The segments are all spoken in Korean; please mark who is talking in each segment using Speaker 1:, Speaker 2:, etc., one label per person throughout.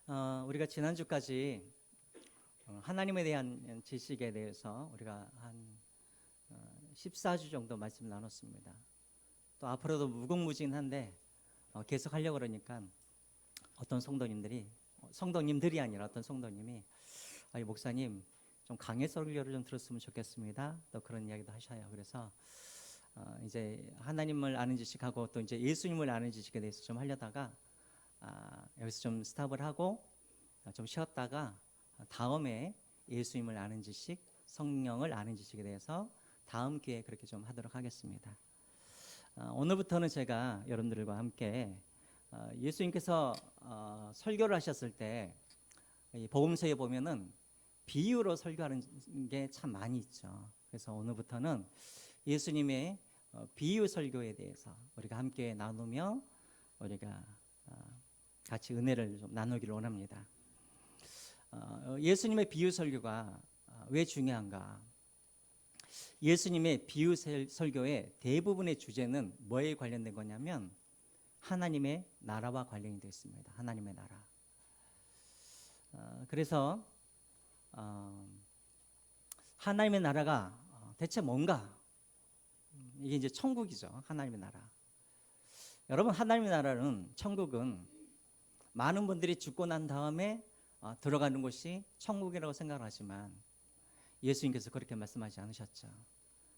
Speaker 1: 우리가 지난주까지 하나님에 대한 지식에 대해서 우리가 한 14주 정도 말씀 나눴습니다. 또 앞으로도 무궁무진한데 계속 하려고 그러니까 어떤 성도님들이 아니라 어떤 성도님이 목사님 좀 강해 설교를 좀 들었으면 좋겠습니다. 또 그런 이야기도 하셔요. 그래서 이제 하나님을 아는 지식하고 또 이제 예수님을 아는 지식에 대해서 좀 하려다가 여기서 좀 스탑을 하고 좀 쉬었다가 다음에 예수님을 아는 지식, 성령을 아는 지식에 대해서 다음 기회에 그렇게 좀 하도록 하겠습니다. 오늘부터는 제가 여러분들과 함께 예수님께서 설교를 하셨을 때 복음서에 보면은 비유로 설교하는 게 참 많이 있죠. 그래서 오늘부터는 예수님의 비유 설교에 대해서 우리가 함께 나누며 우리가 같이 은혜를 좀 나누기를 원합니다. 예수님의 비유 설교가 왜 중요한가? 예수님의 비유 설교의 대부분의 주제는 뭐에 관련된 거냐면 하나님의 나라와 관련이 되어 있습니다. 하나님의 나라. 그래서 하나님의 나라가 대체 뭔가? 이게 이제 천국이죠. 하나님의 나라. 여러분, 하나님의 나라는, 천국은 많은 분들이 죽고 난 다음에 들어가는 곳이 천국이라고 생각하지만 예수님께서 그렇게 말씀하지 않으셨죠.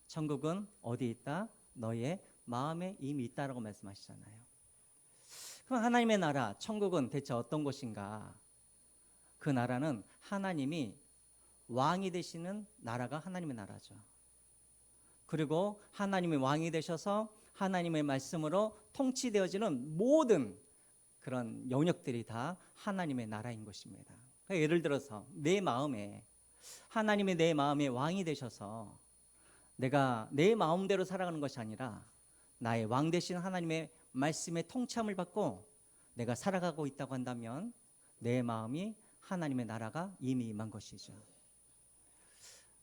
Speaker 1: 천국은 어디 있다? 너의 마음에 이미 있다라고 말씀하시잖아요. 그럼 하나님의 나라, 천국은 대체 어떤 곳인가? 그 나라는 하나님이 왕이 되시는 나라가 하나님의 나라죠. 그리고 하나님의 왕이 되셔서 하나님의 말씀으로 통치되어지는 모든 그런 영역들이 다 하나님의 나라인 것입니다. 그러니까 예를 들어서 하나님이 내 마음의 왕이 되셔서 내가 내 마음대로 살아가는 것이 아니라 나의 왕 되신 하나님의 말씀의 통참을 받고 내가 살아가고 있다고 한다면 내 마음이 하나님의 나라가 이미 임한 것이죠.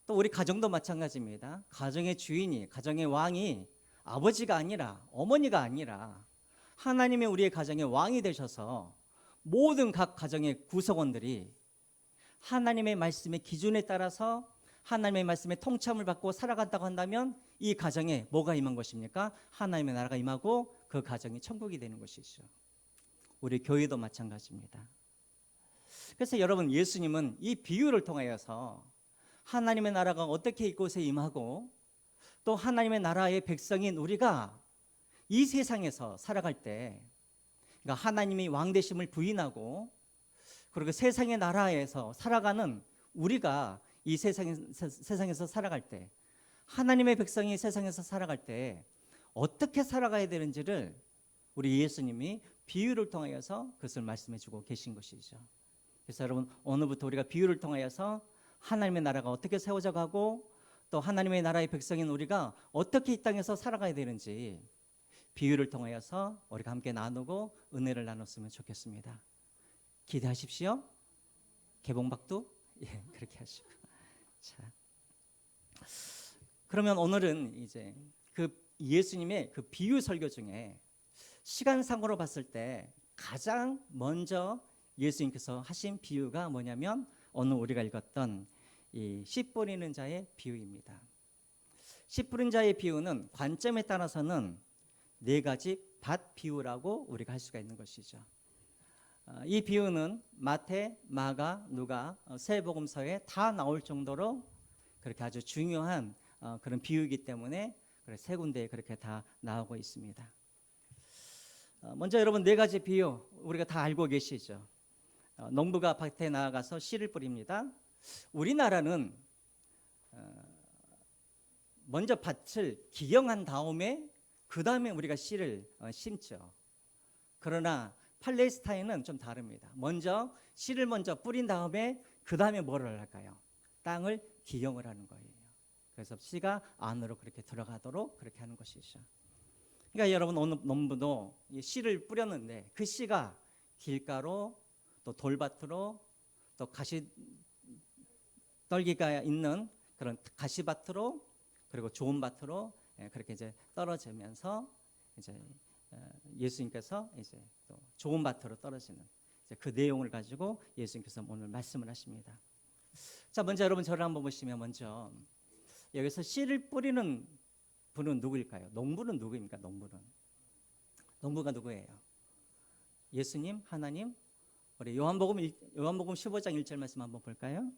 Speaker 1: 또 우리 가정도 마찬가지입니다. 가정의 주인이, 가정의 왕이 아버지가 아니라, 어머니가 아니라 하나님의 우리의 가정의 왕이 되셔서 모든 각 가정의 구성원들이 하나님의 말씀의 기준에 따라서 하나님의 말씀의 통참을 받고 살아간다고 한다면 이 가정에 뭐가 임한 것입니까? 하나님의 나라가 임하고 그 가정이 천국이 되는 것이죠. 우리 교회도 마찬가지입니다. 그래서 여러분, 예수님은 이 비유를 통하여서 하나님의 나라가 어떻게 이곳에 임하고 또 하나님의 나라의 백성인 우리가 이 세상에서 살아갈 때, 그러니까 하나님이 왕 되심을 부인하고 그리고 세상의 나라에서 살아가는 우리가 이 세상에서 살아갈 때, 하나님의 백성이 세상에서 살아갈 때 어떻게 살아가야 되는지를 우리 예수님이 비유를 통하여서 그것을 말씀해 주고 계신 것이죠. 그래서 여러분, 오늘부터 우리가 비유를 통하여서 하나님의 나라가 어떻게 세워져 가고 또 하나님의 나라의 백성인 우리가 어떻게 이 땅에서 살아가야 되는지 비유를 통하여서 우리가 함께 나누고 은혜를 나눴으면 좋겠습니다. 기대하십시오. 개봉박두? 예, 그렇게 하시고. 자, 그러면 오늘은 이제 그 예수님의 그 비유 설교 중에 시간상으로 봤을 때 가장 먼저 예수님께서 하신 비유가 뭐냐면 오늘 우리가 읽었던 이 씨 뿌리는 자의 비유입니다. 씨 뿌린 자의 비유는 관점에 따라서는 네 가지 밭 비유라고 우리가 할 수가 있는 것이죠. 이 비유는 마태, 마가, 누가 세 복음서에 다 나올 정도로 그렇게 아주 중요한 그런 비유이기 때문에 세 군데에 그렇게 다 나오고 있습니다. 먼저 여러분, 네 가지 비유 우리가 다 알고 계시죠. 농부가 밭에 나아가서 씨를 뿌립니다. 우리나라는 먼저 밭을 기경한 다음에 그 다음에 우리가 씨를 심죠. 그러나 팔레스타인은 좀 다릅니다. 먼저 씨를 먼저 뿌린 다음에 그 다음에 뭐를 할까요? 땅을 기경을 하는 거예요. 그래서 씨가 안으로 그렇게 들어가도록 그렇게 하는 것이죠. 그러니까 여러분, 오늘 농부도 씨를 뿌렸는데 그 씨가 길가로 또 돌밭으로 또 가시떨기가 있는 그런 가시밭으로 그리고 좋은 밭으로 그렇게 이제 떨어지면서 이제 예수님께서 이제 또 좋은 밭으로 떨어지는 그 내용을 가지고 예수님께서 오늘 말씀을 하십니다. 자, 먼저 여러분 저를 한번 보시면 먼저 여기서 씨를 뿌리는 분은 누구일까요? 농부는 누구입니까? 농부가 누구예요? 예수님, 하나님. 우리 요한복음 15장 1절 말씀 한번 볼까요?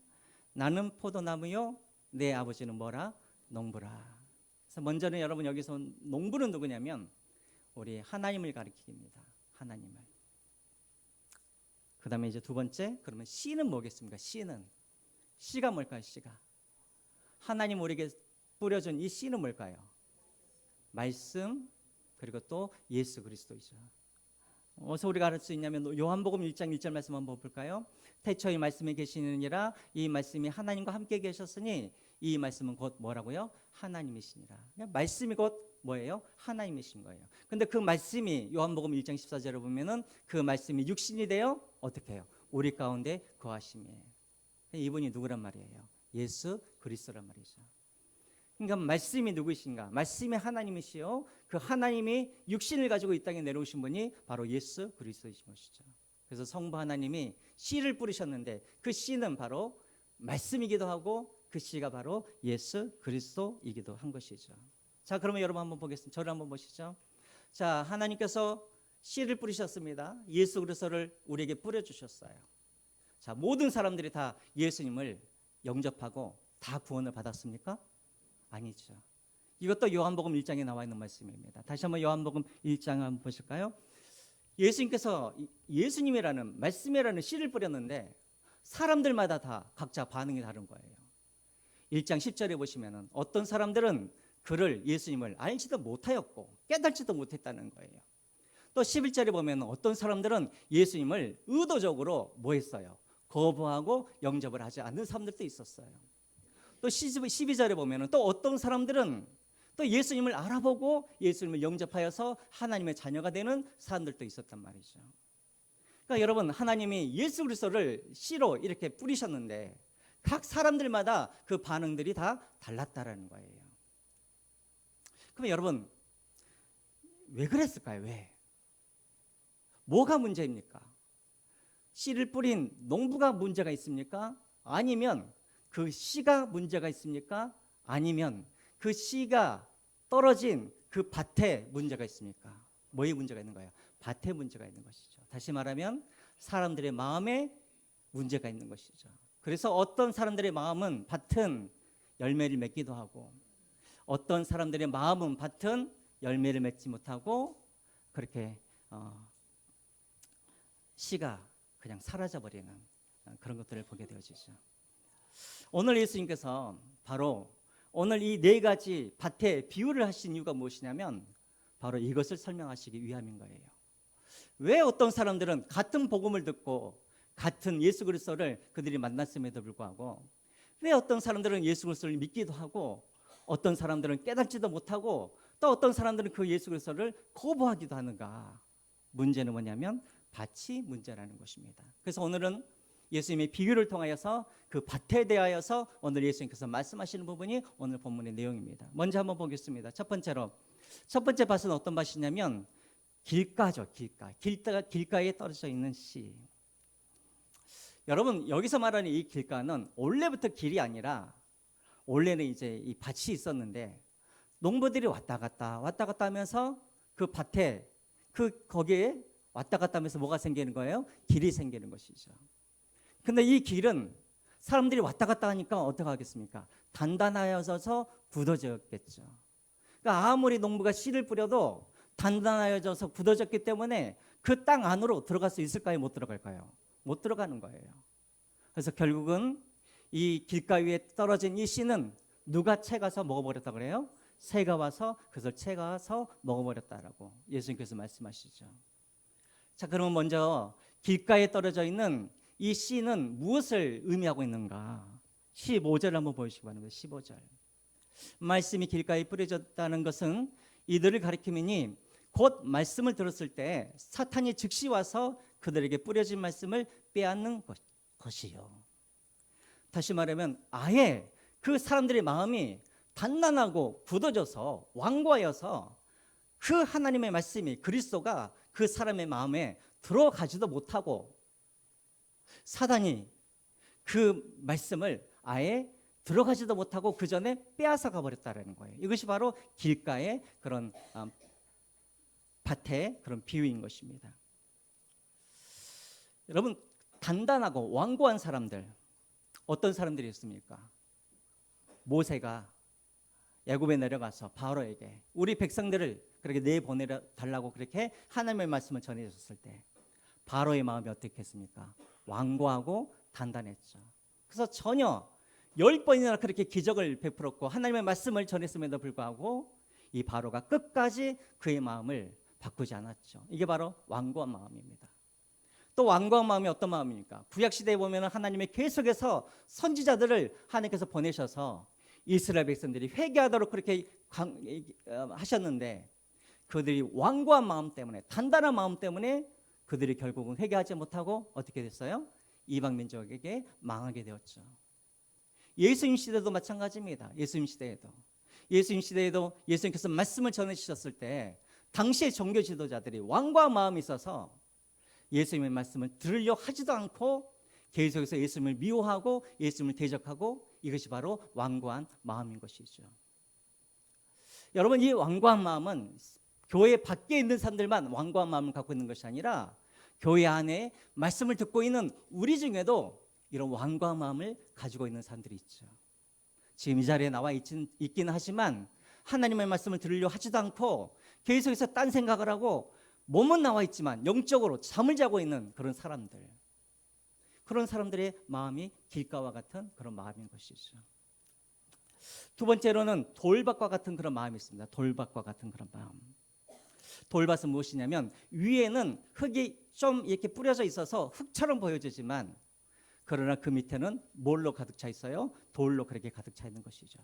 Speaker 1: 나는 포도나무요, 내 아버지는 뭐라? 농부라. 그래서 먼저는 여러분 여기서 농부는 누구냐면 우리 하나님을 가리킵니다. 하나님을. 그 다음에 이제 두 번째, 그러면 씨는 뭐겠습니까? 씨가 뭘까요? 씨가 하나님 우리에게 뿌려준 이 씨는 뭘까요? 말씀, 그리고 또 예수 그리스도이죠. 어디서 우리가 알 수 있냐면 요한복음 1장 1절 말씀 한번 볼까요? 태초에 말씀에 계시느니라, 이 말씀이 하나님과 함께 계셨으니 이 말씀은 곧 뭐라고요? 하나님이시니라. 말씀이 곧 뭐예요? 하나님이신 거예요. 근데 그 말씀이 요한복음 1장 14절에 보면은 그 말씀이 육신이 되어 어떻게 해요? 우리 가운데 거하심이에요. 이분이 누구란 말이에요? 예수 그리스도란 말이죠. 그러니까 말씀이 누구이신가? 말씀이 하나님이시요, 그 하나님이 육신을 가지고 이 땅에 내려오신 분이 바로 예수 그리스도이신 것이죠. 그래서 성부 하나님이 씨를 뿌리셨는데 그 씨는 바로 말씀이기도 하고 그 씨가 바로 예수 그리스도이기도 한 것이죠. 자, 그러면 여러분 한번 보겠습니다. 저를 한번 보시죠. 자, 하나님께서 씨를 뿌리셨습니다. 예수 그리스도를 우리에게 뿌려주셨어요. 자, 모든 사람들이 다 예수님을 영접하고 다 구원을 받았습니까? 아니죠. 이것도 요한복음 1장에 나와 있는 말씀입니다. 다시 한번 요한복음 1장 한번 보실까요? 예수님께서 예수님이라는 말씀이라는 씨를 뿌렸는데 사람들마다 다 각자 반응이 다른 거예요. 1장 10절에 보시면은 어떤 사람들은 그를 예수님을 알지도 못하였고 깨닫지도 못했다는 거예요. 또 11절에 보면 어떤 사람들은 예수님을 의도적으로 뭐 했어요? 거부하고 영접을 하지 않는 사람들도 있었어요. 또 12절에 보면 또 어떤 사람들은 또 예수님을 알아보고 예수님을 영접하여서 하나님의 자녀가 되는 사람들도 있었단 말이죠. 그러니까 여러분, 하나님이 예수 그리스도를 씨로 이렇게 뿌리셨는데 각 사람들마다 그 반응들이 다 달랐다라는 거예요. 그럼 여러분, 왜 그랬을까요? 왜? 뭐가 문제입니까? 씨를 뿌린 농부가 문제가 있습니까? 아니면 그 씨가 문제가 있습니까? 아니면 그 씨가 떨어진 그 밭에 문제가 있습니까? 뭐에 문제가 있는 거예요? 밭에 문제가 있는 것이죠. 다시 말하면 사람들의 마음에 문제가 있는 것이죠. 그래서 어떤 사람들의 마음은 밭은 열매를 맺기도 하고 어떤 사람들의 마음은 밭은 열매를 맺지 못하고 그렇게 씨가 그냥 사라져버리는 그런 것들을 보게 되어지죠. 오늘 예수님께서 바로 오늘 이 네 가지 밭에 비유를 하신 이유가 무엇이냐면 바로 이것을 설명하시기 위함인 거예요. 왜 어떤 사람들은 같은 복음을 듣고 같은 예수 그리스도를 그들이 만났음에도 불구하고 왜 어떤 사람들은 예수 그리스도를 믿기도 하고 어떤 사람들은 깨닫지도 못하고 또 어떤 사람들은 그 예수 그리스도를 거부하기도 하는가? 문제는 뭐냐면 밭이 문제라는 것입니다. 그래서 오늘은 예수님의 비유를 통하여서 그 밭에 대하여서 오늘 예수님께서 말씀하시는 부분이 오늘 본문의 내용입니다. 먼저 한번 보겠습니다. 첫 번째 밭은 어떤 밭이냐면 길가죠. 길가에 떨어져 있는 씨. 여러분, 여기서 말하는 이 길가는 원래부터 길이 아니라 원래는 이제 이 밭이 있었는데 농부들이 왔다 갔다 하면서 그 밭에 거기에 왔다 갔다 하면서 뭐가 생기는 거예요? 길이 생기는 것이죠. 근데 이 길은 사람들이 왔다 갔다 하니까 어떻게 하겠습니까? 단단하여져서 굳어졌겠죠. 그러니까 아무리 농부가 씨를 뿌려도 단단하여져서 굳어졌기 때문에 그 땅 안으로 들어갈 수 있을까요? 못 들어갈까요? 못 들어가는 거예요. 그래서 결국은 이 길가 위에 떨어진 이 씨는 누가 채가서 먹어버렸다 그래요? 새가 와서 그것을 채가서 먹어버렸다라고 예수님께서 말씀하시죠. 자, 그러면 먼저 길가에 떨어져 있는 이 씨는 무엇을 의미하고 있는가? 15절 한번 보시기 바랍니다. 15절. 말씀이 길가에 뿌려졌다는 것은 이들을 가리키니 곧 말씀을 들었을 때 사탄이 즉시 와서 그들에게 뿌려진 말씀을 빼앗는 것이요. 다시 말하면 아예 그 사람들의 마음이 단단하고 굳어져서 완고하여서 그 하나님의 말씀이 그리스도가 그 사람의 마음에 들어가지도 못하고 사단이 그 말씀을 아예 들어가지도 못하고 그 전에 빼앗아 가버렸다라는 거예요. 이것이 바로 길가의 그런 밭의 그런 비유인 것입니다. 여러분, 단단하고 완고한 사람들, 어떤 사람들이 있습니까? 모세가 애굽에 내려가서 바로에게 우리 백성들을 그렇게 내보내 달라고 그렇게 하나님의 말씀을 전해 줬을 때 바로의 마음이 어떻겠습니까? 완고하고 단단했죠. 그래서 전혀 10번이나 그렇게 기적을 베풀었고 하나님의 말씀을 전했음에도 불구하고 이 바로가 끝까지 그의 마음을 바꾸지 않았죠. 이게 바로 완고한 마음입니다. 또 완고한 마음이 어떤 마음입니까? 구약시대에 보면 하나님이 계속해서 선지자들을 하나님께서 보내셔서 이스라엘 백성들이 회개하도록 그렇게 하셨는데 그들이 완고한 마음 때문에, 단단한 마음 때문에 그들이 결국은 회개하지 못하고 어떻게 됐어요? 이방 민족에게 망하게 되었죠. 예수님 시대도 마찬가지입니다. 예수님 시대에도 예수님께서 말씀을 전해주셨을 때 당시의 종교 지도자들이 완고한 마음이 있어서 예수님의 말씀을 들으려 하지도 않고 계속해서 예수님을 미워하고 예수님을 대적하고, 이것이 바로 완고한 마음인 것이죠. 여러분, 이 완고한 마음은 교회 밖에 있는 사람들만 완고한 마음을 갖고 있는 것이 아니라 교회 안에 말씀을 듣고 있는 우리 중에도 이런 완고한 마음을 가지고 있는 사람들이 있죠. 지금 이 자리에 나와 있기는 하지만 하나님의 말씀을 들으려 하지도 않고 계속해서 딴 생각을 하고 몸은 나와 있지만 영적으로 잠을 자고 있는 그런 사람들, 그런 사람들의 마음이 길가와 같은 그런 마음인 것이죠. 두 번째로는 돌밭과 같은 그런 마음이 있습니다. 돌밭과 같은 그런 마음. 돌밭은 무엇이냐면 위에는 흙이 좀 이렇게 뿌려져 있어서 흙처럼 보여지지만 그러나 그 밑에는 뭘로 가득 차 있어요? 돌로 그렇게 가득 차 있는 것이죠.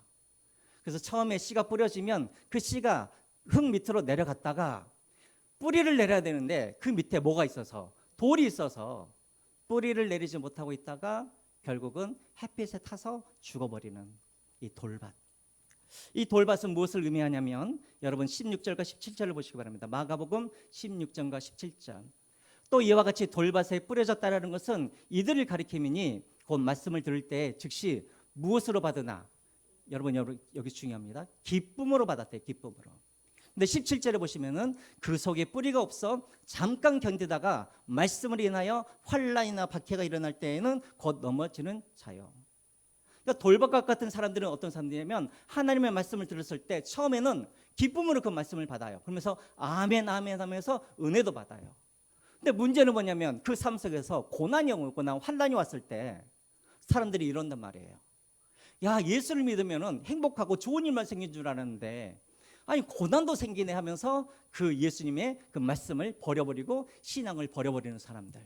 Speaker 1: 그래서 처음에 씨가 뿌려지면 그 씨가 흙 밑으로 내려갔다가 뿌리를 내려야 되는데 그 밑에 뭐가 있어서, 돌이 있어서 뿌리를 내리지 못하고 있다가 결국은 햇빛에 타서 죽어버리는 이 돌밭. 이 돌밭은 무엇을 의미하냐면 여러분 16절과 17절을 보시기 바랍니다. 마가복음 16절과 17절. 또 이와 같이 돌밭에 뿌려졌다라는 것은 이들을 가리킴이니 곧 말씀을 들을 때 즉시 무엇으로 받으나, 여러분 여기 중요합니다. 기쁨으로 받았대요. 기쁨으로. 근데 17절에 보시면은 그 속에 뿌리가 없어 잠깐 견디다가 말씀을 인하여 환난이나 박해가 일어날 때에는 곧 넘어지는 자요. 그러니까 돌밭과 같은 사람들은 어떤 사람들이냐면 하나님의 말씀을 들었을 때 처음에는 기쁨으로 그 말씀을 받아요. 그러면서 아멘 아멘 하면서 은혜도 받아요. 근데 문제는 뭐냐면 그 삶 속에서 고난이 오거나 환난이 왔을 때 사람들이 이런단 말이에요. 야, 예수를 믿으면 행복하고 좋은 일만 생긴 줄 알았는데 아니 고난도 생기네 하면서 그 예수님의 그 말씀을 버려버리고 신앙을 버려버리는 사람들,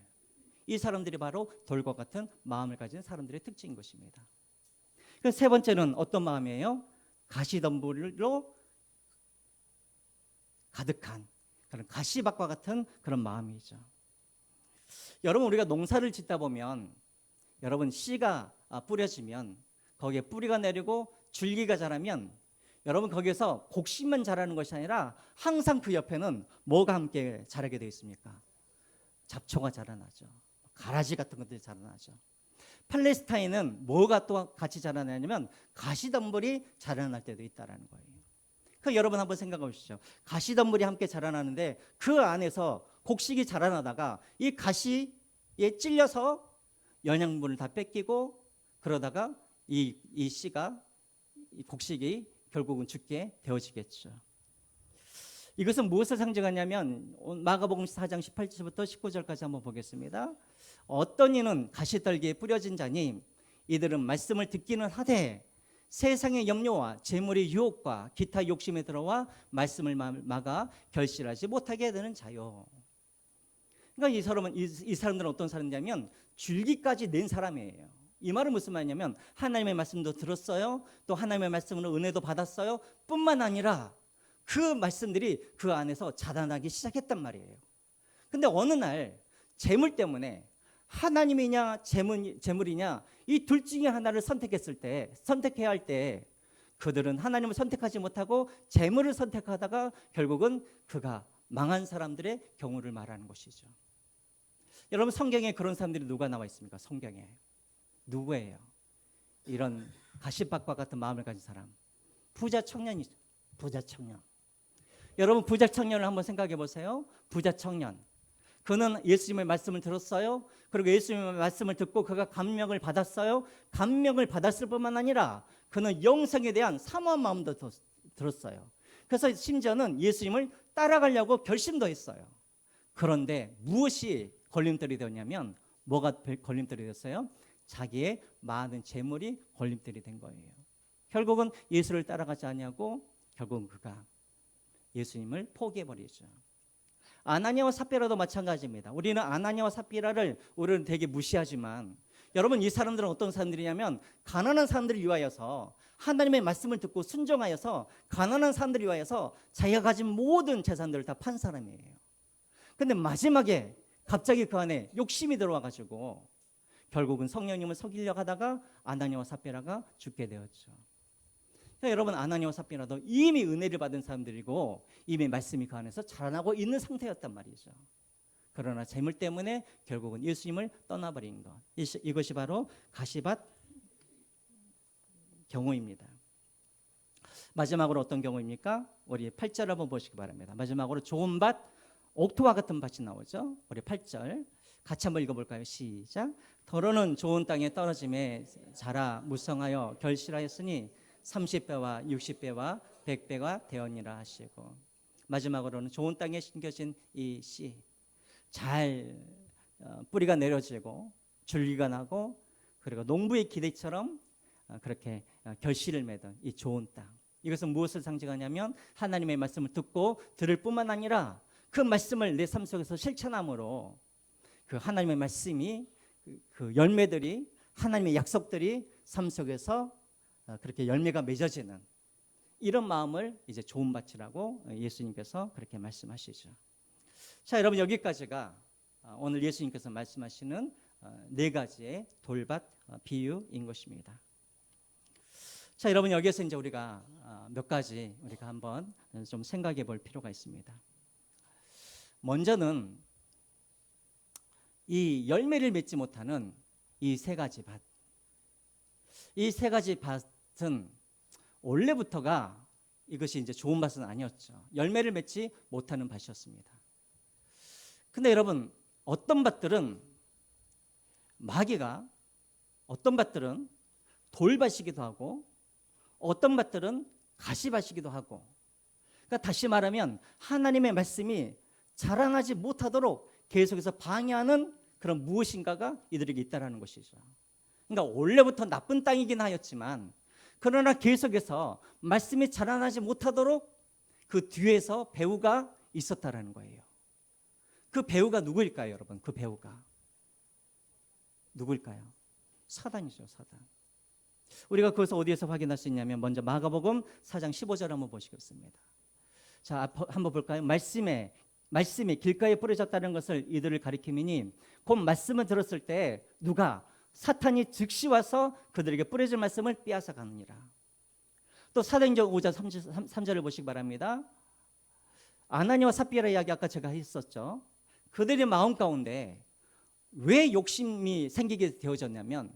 Speaker 1: 이 사람들이 바로 돌과 같은 마음을 가진 사람들의 특징인 것입니다. 세 번째는 어떤 마음이에요? 가시덤불로 가득한 그런 가시밭과 같은 그런 마음이죠. 여러분, 우리가 농사를 짓다 보면 여러분 씨가 뿌려지면 거기에 뿌리가 내리고 줄기가 자라면 여러분 거기에서 곡식만 자라는 것이 아니라 항상 그 옆에는 뭐가 함께 자라게 되어 있습니까? 잡초가 자라나죠. 가라지 같은 것들이 자라나죠. 팔레스타인은 뭐가 또 같이 자라나냐면 가시덤불이 자라날 때도 있다라는 거예요. 그 여러분 한번 생각해 보시죠. 가시덤불이 함께 자라나는데 그 안에서 곡식이 자라나다가 이 가시에 찔려서 영양분을 다 뺏기고 그러다가 이 씨가, 이 곡식이 결국은 죽게 되어지겠죠. 이것은 무엇을 상징하냐면 마가복음 4장 18절부터 19절까지 한번 보겠습니다. 어떤 이는 가시떨기에 뿌려진 자니 이들은 말씀을 듣기는 하되 세상의 염려와 재물의 유혹과 기타 욕심에 들어와 말씀을 막아 결실하지 못하게 되는 자요. 그러니까 이 사람들은 어떤 사람이냐면 줄기까지 낸 사람이에요. 이 말은 무슨 말이냐면 하나님의 말씀도 들었어요. 또 하나님의 말씀으로 은혜도 받았어요. 뿐만 아니라 그 말씀들이 그 안에서 자라나기 시작했단 말이에요. 근데 어느 날 재물 때문에 하나님이냐 재물이냐 이 둘 중에 하나를 선택해야 할 때 그들은 하나님을 선택하지 못하고 재물을 선택하다가 결국은 그가 망한 사람들의 경우를 말하는 것이죠. 여러분 성경에 그런 사람들이 누가 나와 있습니까? 성경에 누구예요? 이런 가시밭과 같은 마음을 가진 사람, 부자 청년이죠. 부자 청년. 여러분 부자 청년을 한번 생각해 보세요. 부자 청년. 그는 예수님의 말씀을 들었어요. 그리고 예수님의 말씀을 듣고 그가 감명을 받았어요. 감명을 받았을 뿐만 아니라 그는 영생에 대한 사모한 마음도 들었어요. 그래서 심지어는 예수님을 따라가려고 결심도 했어요. 그런데 무엇이 걸림돌이 되었냐면, 뭐가 걸림돌이 됐어요? 자기의 많은 재물이 걸림돌이 된 거예요. 결국은 예수를 따라가지 않냐고 결국은 그가 예수님을 포기해버리죠. 아나니아와 삽비라도 마찬가지입니다. 우리는 아나니아와 삽비라를 우리는 되게 무시하지만, 여러분 이 사람들은 어떤 사람들이냐면 가난한 사람들을 위하여서, 하나님의 말씀을 듣고 순종하여서 가난한 사람들을 위하여서 자기가 가진 모든 재산들을 다 판 사람이에요. 근데 마지막에 갑자기 그 안에 욕심이 들어와가지고 결국은 성령님을 속이려고 하다가 아나니아와 삽비라가 죽게 되었죠. 그러니까 여러분 아나니아와 삽비라도 이미 은혜를 받은 사람들이고 이미 말씀이 그 안에서 자라나고 있는 상태였단 말이죠. 그러나 재물 때문에 결국은 예수님을 떠나버린 것, 이것이 바로 가시밭 경우입니다. 마지막으로 어떤 경우입니까? 우리 8절 한번 보시기 바랍니다. 마지막으로 좋은 밭, 옥토와 같은 밭이 나오죠. 우리 8절 같이 한번 읽어볼까요? 시작. 더러는 좋은 땅에 떨어짐에 자라 무성하여 결실하였으니 30배와 60배와 100배가 되었니라 하시고, 마지막으로는 좋은 땅에 심겨진 이 씨, 잘 뿌리가 내려지고 줄기가 나고 그리고 농부의 기대처럼 그렇게 결실을 맺은 이 좋은 땅, 이것은 무엇을 상징하냐면 하나님의 말씀을 듣고 들을 뿐만 아니라 그 말씀을 내 삶 속에서 실천함으로 그 하나님의 말씀이, 그 열매들이, 하나님의 약속들이 삶 속에서 그렇게 열매가 맺어지는 이런 마음을 이제 좋은 밭이라고 예수님께서 그렇게 말씀하시죠. 자, 여러분 여기까지가 오늘 예수님께서 말씀하시는 네 가지의 돌밭 비유인 것입니다. 자, 여러분 여기에서 이제 우리가 몇 가지 우리가 한번 좀 생각해 볼 필요가 있습니다. 먼저는 이 열매를 맺지 못하는 이 세 가지 밭, 이 세 가지 밭은 원래부터가 이것이 이제 좋은 밭은 아니었죠. 열매를 맺지 못하는 밭이었습니다. 근데 여러분 어떤 밭들은 마귀가, 어떤 밭들은 돌밭이기도 하고 어떤 밭들은 가시밭이기도 하고, 그러니까 다시 말하면 하나님의 말씀이 자라나지 못하도록 계속해서 방해하는 그런 무엇인가가 이들에게 있다라는 것이죠. 그러니까 원래부터 나쁜 땅이긴 하였지만 그러나 계속해서 말씀이 자라나지 못하도록 그 뒤에서 배후가 있었다라는 거예요. 그 배후가 누구일까요, 여러분? 그 배후가 누구일까요? 사단이죠, 사단. 우리가 그것을 어디에서 확인할 수 있냐면 먼저 마가복음 4장 15절 한번 보시겠습니다. 자, 한번 볼까요? 말씀이 길가에 뿌려졌다는 것을 이들을 가리키미니 곧 말씀을 들었을 때 누가, 사탄이 즉시 와서 그들에게 뿌려질 말씀을 빼앗아 가느니라. 또 사도행전 5장 3절을 보시기 바랍니다. 아나니아와 삽비라 이야기 아까 제가 했었죠. 그들의 마음 가운데 왜 욕심이 생기게 되어졌냐면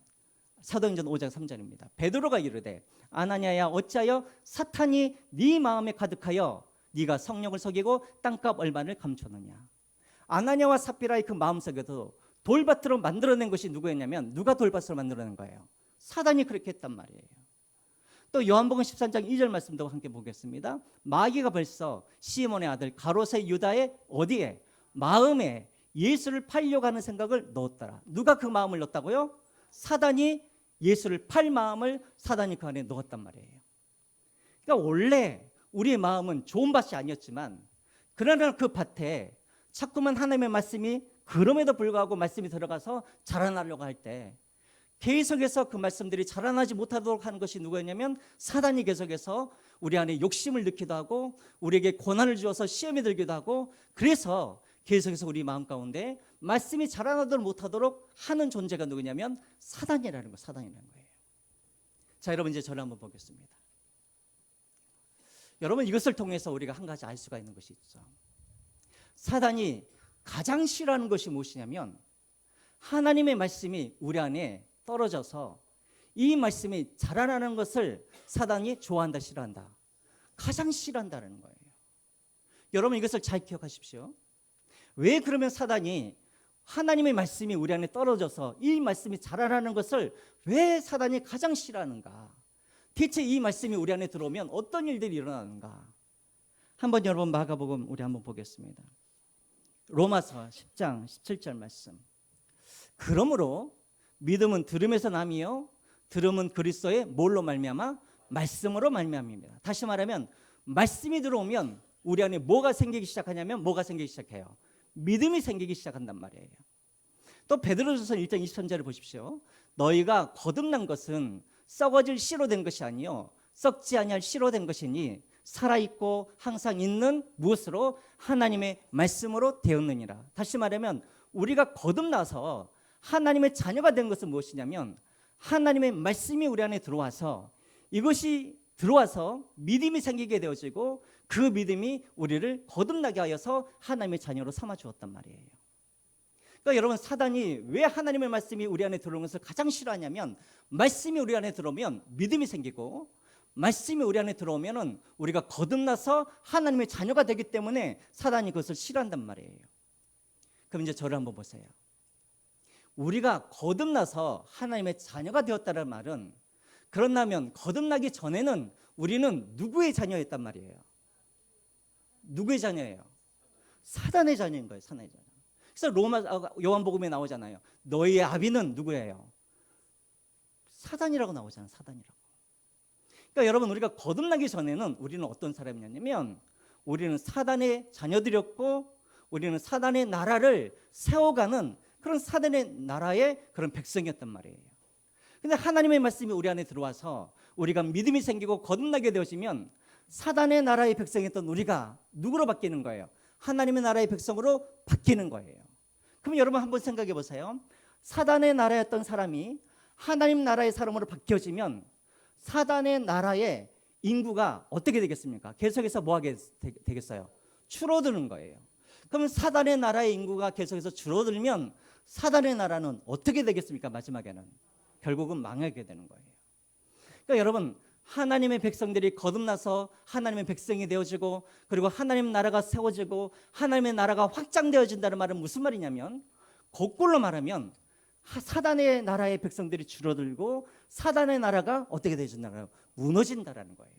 Speaker 1: 사도행전 5장 3절입니다. 베드로가 이르되 아나니아야 어찌하여 사탄이 네 마음에 가득하여 네가 성령을 속이고 땅값 얼마를 감추느냐. 아나니아와 삽비라의 그 마음속에도 돌밭으로 만들어낸 것이 누구였냐면, 누가 돌밭으로 만들어낸 거예요? 사단이 그렇게 했단 말이에요. 또 요한복음 13장 2절 말씀도 함께 보겠습니다. 마귀가 벌써 시몬의 아들 가롯의 유다의 어디에? 마음에 예수를 팔려고 하는 생각을 넣었더라. 누가 그 마음을 넣었다고요? 사단이 예수를 팔 마음을 사단이 그 안에 넣었단 말이에요. 그러니까 원래 우리의 마음은 좋은 밭이 아니었지만 그러나 그 밭에 자꾸만 하나님의 말씀이, 그럼에도 불구하고 말씀이 들어가서 자라나려고 할 때 계속해서 그 말씀들이 자라나지 못하도록 하는 것이 누구였냐면 사단이 계속해서 우리 안에 욕심을 넣기도 하고 우리에게 고난을 주어서 시험이 들기도 하고, 그래서 계속해서 우리 마음 가운데 말씀이 자라나도록 못하도록 하는 존재가 누구냐면 사단이라는 거, 사단이라는 거예요. 자, 여러분 이제 저를 한번 보겠습니다. 여러분 이것을 통해서 우리가 한 가지 알 수가 있는 것이 있죠. 사단이 가장 싫어하는 것이 무엇이냐면 하나님의 말씀이 우리 안에 떨어져서 이 말씀이 자라나는 것을 사단이 좋아한다, 싫어한다? 가장 싫어한다는 거예요. 여러분 이것을 잘 기억하십시오. 왜 그러면 사단이 하나님의 말씀이 우리 안에 떨어져서 이 말씀이 자라나는 것을 왜 사단이 가장 싫어하는가? 대체 이 말씀이 우리 안에 들어오면 어떤 일들이 일어나는가? 한번 여러분 마가복음 우리 한번 보겠습니다. 로마서 10장 17절 말씀. 그러므로 믿음은 들음에서 남이요 들음은 그리스도의 뭘로 말미암아? 말씀으로 말미암입니다. 다시 말하면 말씀이 들어오면 우리 안에 뭐가 생기기 시작하냐면 뭐가 생기기 시작해요? 믿음이 생기기 시작한단 말이에요. 또 베드로전서 1장 23절을 보십시오. 너희가 거듭난 것은 썩어질 씨로 된 것이 아니요 썩지 아니할 씨로 된 것이니 살아있고 항상 있는 무엇으로? 하나님의 말씀으로 되었느니라. 다시 말하면 우리가 거듭나서 하나님의 자녀가 된 것은 무엇이냐면 하나님의 말씀이 우리 안에 들어와서 이것이 들어와서 믿음이 생기게 되어지고 그 믿음이 우리를 거듭나게 하여서 하나님의 자녀로 삼아 주었단 말이에요. 그러니까 여러분 사단이 왜 하나님의 말씀이 우리 안에 들어오는 것을 가장 싫어하냐면 말씀이 우리 안에 들어오면 믿음이 생기고 말씀이 우리 안에 들어오면은 우리가 거듭나서 하나님의 자녀가 되기 때문에 사단이 그것을 싫어한단 말이에요. 그럼 이제 저를 한번 보세요. 우리가 거듭나서 하나님의 자녀가 되었다는 말은 그렇다면 거듭나기 전에는 우리는 누구의 자녀였단 말이에요? 누구의 자녀예요? 사단의 자녀인 거예요. 사단의 자녀. 그래서 요한복음에 나오잖아요. 너희의 아비는 누구예요? 사단이라고 나오잖아요. 사단이라고. 그러니까 여러분 우리가 거듭나기 전에는 우리는 어떤 사람이냐면 우리는 사단의 자녀들이었고 우리는 사단의 나라를 세워가는 그런 사단의 나라의 그런 백성이었단 말이에요. 근데 하나님의 말씀이 우리 안에 들어와서 우리가 믿음이 생기고 거듭나게 되어지면 사단의 나라의 백성이었던 우리가 누구로 바뀌는 거예요? 하나님의 나라의 백성으로 바뀌는 거예요. 그럼 여러분 한번 생각해 보세요. 사단의 나라였던 사람이 하나님 나라의 사람으로 바뀌어지면 사단의 나라의 인구가 어떻게 되겠습니까? 계속해서 뭐하게 되겠어요? 줄어드는 거예요. 그럼 사단의 나라의 인구가 계속해서 줄어들면 사단의 나라는 어떻게 되겠습니까? 마지막에는 결국은 망하게 되는 거예요. 그러니까 여러분 하나님의 백성들이 거듭나서 하나님의 백성이 되어지고 그리고 하나님 나라가 세워지고 하나님의 나라가 확장되어진다는 말은 무슨 말이냐면 거꾸로 말하면 사단의 나라의 백성들이 줄어들고 사단의 나라가 어떻게 되어진다고요? 무너진다라는 거예요.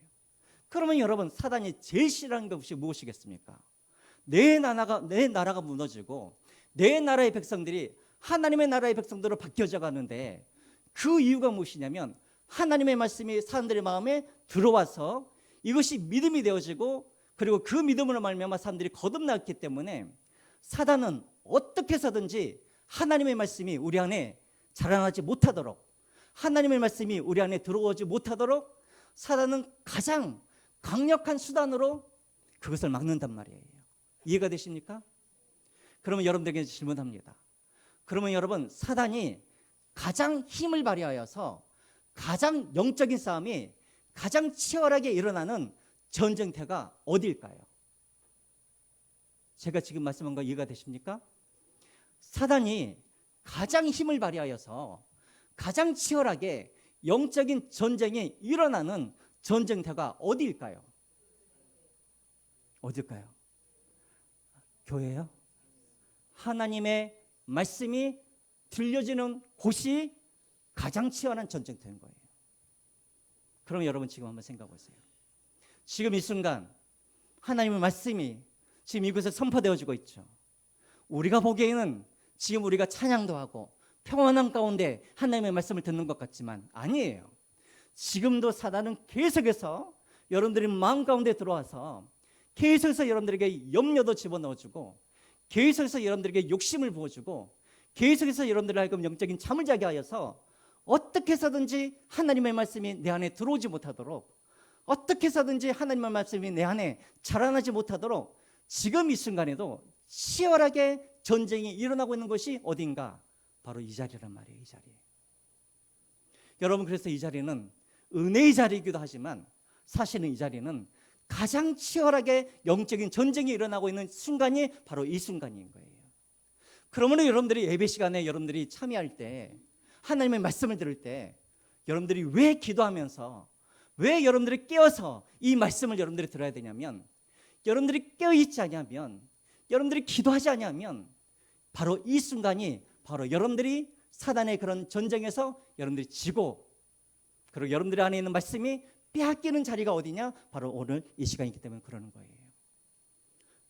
Speaker 1: 그러면 여러분 사단이 제일 싫어하는 것이 무엇이겠습니까? 내 나라가 무너지고 내 나라의 백성들이 하나님의 나라의 백성들로 바뀌어져 가는데 그 이유가 무엇이냐면 하나님의 말씀이 사람들의 마음에 들어와서 이것이 믿음이 되어지고 그리고 그 믿음으로 말미암아 사람들이 거듭났기 때문에 사단은 어떻게 해서든지 하나님의 말씀이 우리 안에 자라나지 못하도록 하나님의 말씀이 우리 안에 들어오지 못하도록 사단은 가장 강력한 수단으로 그것을 막는단 말이에요. 이해가 되십니까? 그러면 여러분들에게 질문합니다. 그러면 여러분 사단이 가장 힘을 발휘하여서 가장 영적인 싸움이 가장 치열하게 일어나는 전쟁터가 어디일까요? 제가 지금 말씀한 거 이해가 되십니까? 사단이 가장 힘을 발휘하여서 가장 치열하게 영적인 전쟁이 일어나는 전쟁터가 어디일까요? 어딜까요? 교회요? 하나님의 말씀이 들려지는 곳이 가장 치열한 전쟁터인 거예요. 그럼 여러분 지금 한번 생각해 보세요. 지금 이 순간 하나님의 말씀이 지금 이곳에 선포되어지고 있죠. 우리가 보기에는 지금 우리가 찬양도 하고 평안한 가운데 하나님의 말씀을 듣는 것 같지만 아니에요. 지금도 사단은 계속해서 여러분들이 마음 가운데 들어와서 계속해서 여러분들에게 염려도 집어넣어주고 계속해서 여러분들에게 욕심을 부어주고 계속해서 여러분들을 하여금 영적인 잠을 자게 하여서 어떻게 해서든지 하나님의 말씀이 내 안에 들어오지 못하도록 어떻게 해서든지 하나님의 말씀이 내 안에 자라나지 못하도록 지금 이 순간에도 치열하게 전쟁이 일어나고 있는 것이 어딘가 바로 이 자리란 말이에요. 이 자리. 여러분 그래서 이 자리는 은혜의 자리이기도 하지만 사실은 이 자리는 가장 치열하게 영적인 전쟁이 일어나고 있는 순간이 바로 이 순간인 거예요. 그러면 여러분들이 예배 시간에 여러분들이 참여할 때, 하나님의 말씀을 들을 때 여러분들이 왜 기도하면서, 왜 여러분들이 깨어서 이 말씀을 여러분들이 들어야 되냐면, 여러분들이 깨어있지 않으면, 여러분들이 기도하지 않으면 바로 이 순간이 바로 여러분들이 사단의 그런 전쟁에서 여러분들이 지고, 그리고 여러분들 안에 있는 말씀이 빼앗기는 자리가 어디냐? 바로 오늘 이 시간이기 때문에 그러는 거예요.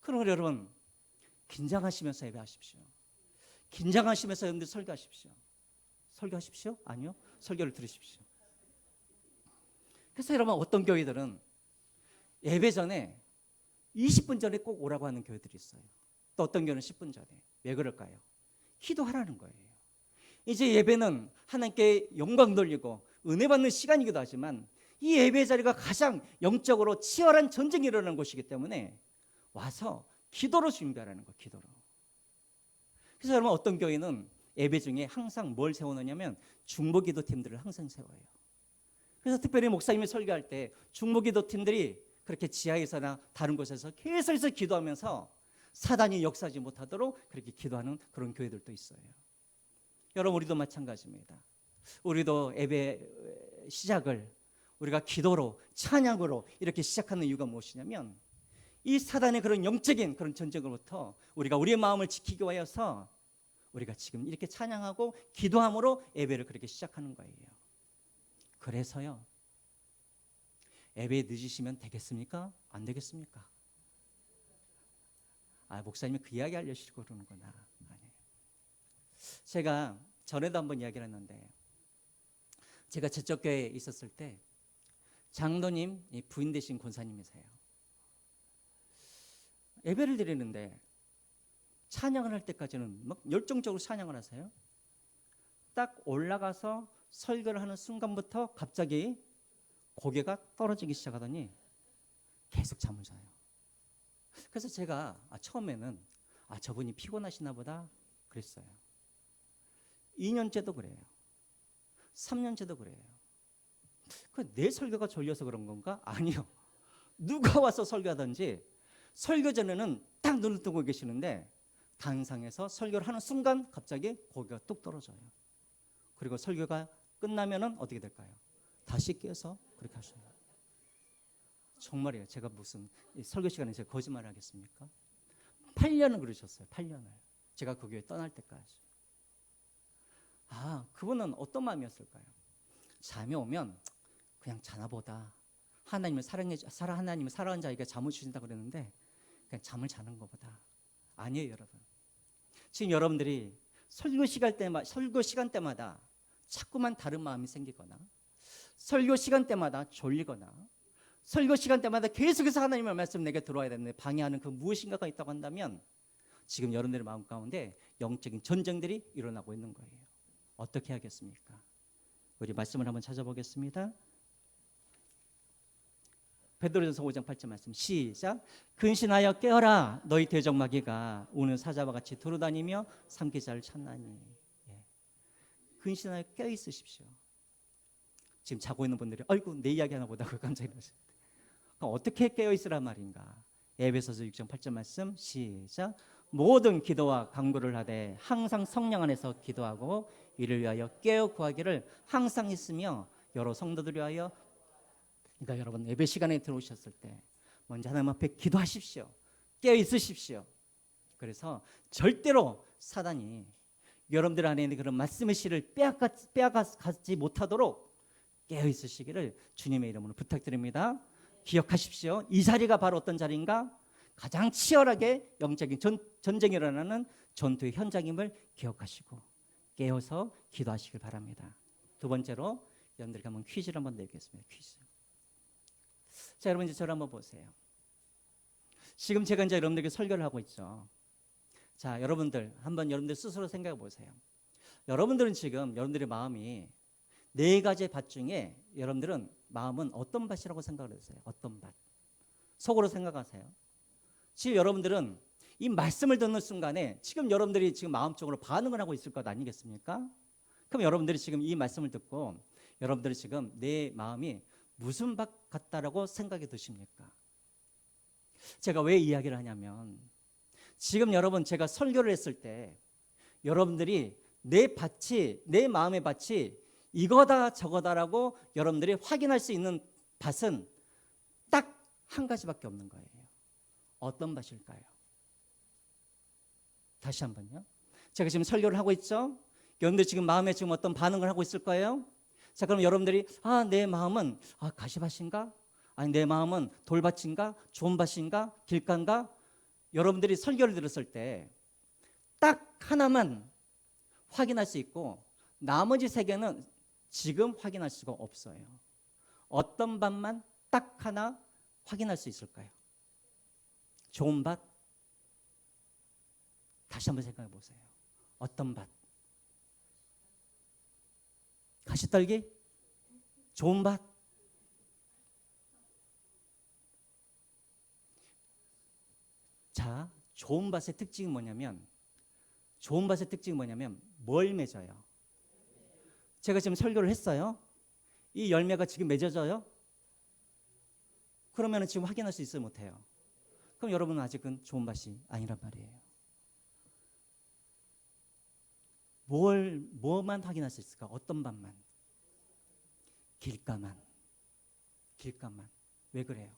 Speaker 1: 그러므로 여러분, 긴장하시면서 예배하십시오. 긴장하시면서 여러분들 설교하십시오. 설교하십시오? 아니요, 설교를 들으십시오. 그래서 여러분, 어떤 교회들은 예배 전에 20분 전에 꼭 오라고 하는 교회들이 있어요. 또 어떤 교회는 10분 전에. 왜 그럴까요? 기도하라는 거예요. 이제 예배는 하나님께 영광 돌리고 은혜 받는 시간이기도 하지만, 이 예배 자리가 가장 영적으로 치열한 전쟁이 일어나는 곳이기 때문에 와서 기도로 준비하라는 거예요. 기도로. 그래서 여러분, 어떤 교회는 예배 중에 항상 뭘 세워놓냐면 중보기도팀들을 항상 세워요. 그래서 특별히 목사님이 설교할 때 중보기도팀들이 그렇게 지하에서나 다른 곳에서 계속해서 기도하면서 사단이 역사하지 못하도록 그렇게 기도하는 그런 교회들도 있어요. 여러분, 우리도 마찬가지입니다. 우리도 예배 시작을 우리가 기도로, 찬양으로 이렇게 시작하는 이유가 무엇이냐면, 이 사단의 그런 영적인 그런 전쟁으로부터 우리가 우리의 마음을 지키기 위해서 우리가 지금 이렇게 찬양하고 기도함으로 예배를 그렇게 시작하는 거예요. 그래서요, 예배에 늦으시면 되겠습니까? 안 되겠습니까? 목사님이 그 이야기 알려주시고 그러는구나. 아니에요. 제가 전에도 한번 이야기를 했는데, 제가 저쪽 교회에 있었을 때 장로님 부인 되신 권사님이세요. 예배를 드리는데 찬양을 할 때까지는 막 열정적으로 찬양을 하세요. 딱 올라가서 설교를 하는 순간부터 갑자기 고개가 떨어지기 시작하더니 계속 잠을 자요. 그래서 제가 처음에는 저분이 피곤하시나 보다 그랬어요. 2년째도 그래요. 3년째도 그래요. 내 설교가 졸려서 그런 건가? 아니요. 누가 와서 설교하든지 설교 전에는 딱 눈을 뜨고 계시는데 단상에서 설교를 하는 순간 갑자기 고개가 뚝 떨어져요. 그리고 설교가 끝나면은 어떻게 될까요? 다시 깨서 그렇게 하셔요. 정말이에요. 제가 무슨 설교 시간에 제가 거짓말 하겠습니까? 8년을 그러셨어요. 8년을. 제가 그 교회 떠날 때까지. 그분은 어떤 마음이었을까요? 잠이 오면 그냥 자나 보다. 하나님을 하나님을 사랑하는 자에게 잠을 주신다 그랬는데 그냥 잠을 자는 것보다. 아니에요, 여러분. 지금 여러분들이 설교 시간 때마다 자꾸만 다른 마음이 생기거나, 설교 시간 때마다 졸리거나, 설교 시간 때마다 계속해서 하나님의 말씀 내게 들어와야 되는데 방해하는 그 무엇인가가 있다고 한다면, 지금 여러분들의 마음 가운데 영적인 전쟁들이 일어나고 있는 거예요. 어떻게 하겠습니까? 우리 말씀을 한번 찾아보겠습니다. 베드로전서 5장 8절 말씀 시작. 근신하여 깨어라, 너희 대적마귀가 우는 사자와 같이 두루다니며 삼킬 자를 찾나니. 근신하여 깨어 있으십시오. 지금 자고 있는 분들이 아이고 내 이야기 하나 보다가 깜짝 놀라실 때, 어떻게 깨어 있으란 말인가? 에베소서 6장 8절 말씀 시작. 모든 기도와 간구를 하되 항상 성령 안에서 기도하고 이를 위하여 깨어 구하기를 항상 했으며 여러 성도들 위하여. 그러니까 여러분, 예배 시간에 들어오셨을 때 먼저 하나님 앞에 기도하십시오. 깨어 있으십시오. 그래서 절대로 사단이 여러분들 안에 있는 그런 말씀의 씨를 빼앗가지 못하도록 깨어 있으시기를 주님의 이름으로 부탁드립니다. 기억하십시오. 이 자리가 바로 어떤 자리인가? 가장 치열하게 영적인 전쟁이 일어나는 전투의 현장임을 기억하시고 깨어서 기도하시길 바랍니다. 두 번째로 여러분들에게 한번 퀴즈를 한번 내겠습니다. 퀴즈. 자, 여러분 이제 저를 한번 보세요. 지금 제가 이제 여러분들에게 설교를 하고 있죠. 자, 여러분들 한번 여러분들 스스로 생각해 보세요. 여러분들은 지금 여러분들의 마음이 네 가지의 밭 중에 여러분들은 마음은 어떤 밭이라고 생각을 하세요? 어떤 밭? 속으로 생각하세요. 지금 여러분들은 이 말씀을 듣는 순간에 지금 여러분들이 지금 마음적으로 반응을 하고 있을 것 아니겠습니까? 그럼 여러분들이 지금 이 말씀을 듣고 여러분들이 지금 내 마음이 무슨 밭 같다라고 생각이 드십니까? 제가 왜 이야기를 하냐면 지금 여러분 제가 설교를 했을 때 여러분들이 내 밭이, 내 마음의 밭이 이거다 저거다라고 여러분들이 확인할 수 있는 밭은 딱 한 가지밖에 없는 거예요. 어떤 밭일까요? 다시 한번요. 제가 지금 설교를 하고 있죠. 여러분들 지금 마음에 지금 어떤 반응을 하고 있을 거예요. 자, 그럼 여러분들이 내 마음은 가시밭인가? 아니, 내 마음은 돌밭인가? 좋은 밭인가? 길가인가? 여러분들이 설교를 들었을 때 딱 하나만 확인할 수 있고 나머지 세 개는 지금 확인할 수가 없어요. 어떤 밭만 딱 하나 확인할 수 있을까요? 좋은 밭? 다시 한번 생각해 보세요. 어떤 밭? 가시떨기? 좋은 밭? 자, 좋은 밭의 특징이 뭐냐면 뭘 맺어요? 제가 지금 설교를 했어요. 이 열매가 지금 맺어져요? 그러면 지금 확인할 수 있어요, 못해요? 그럼 여러분은 아직은 좋은 밭이 아니란 말이에요. 뭐만 확인할 수 있을까? 어떤 밭만? 길가만. 왜 그래요?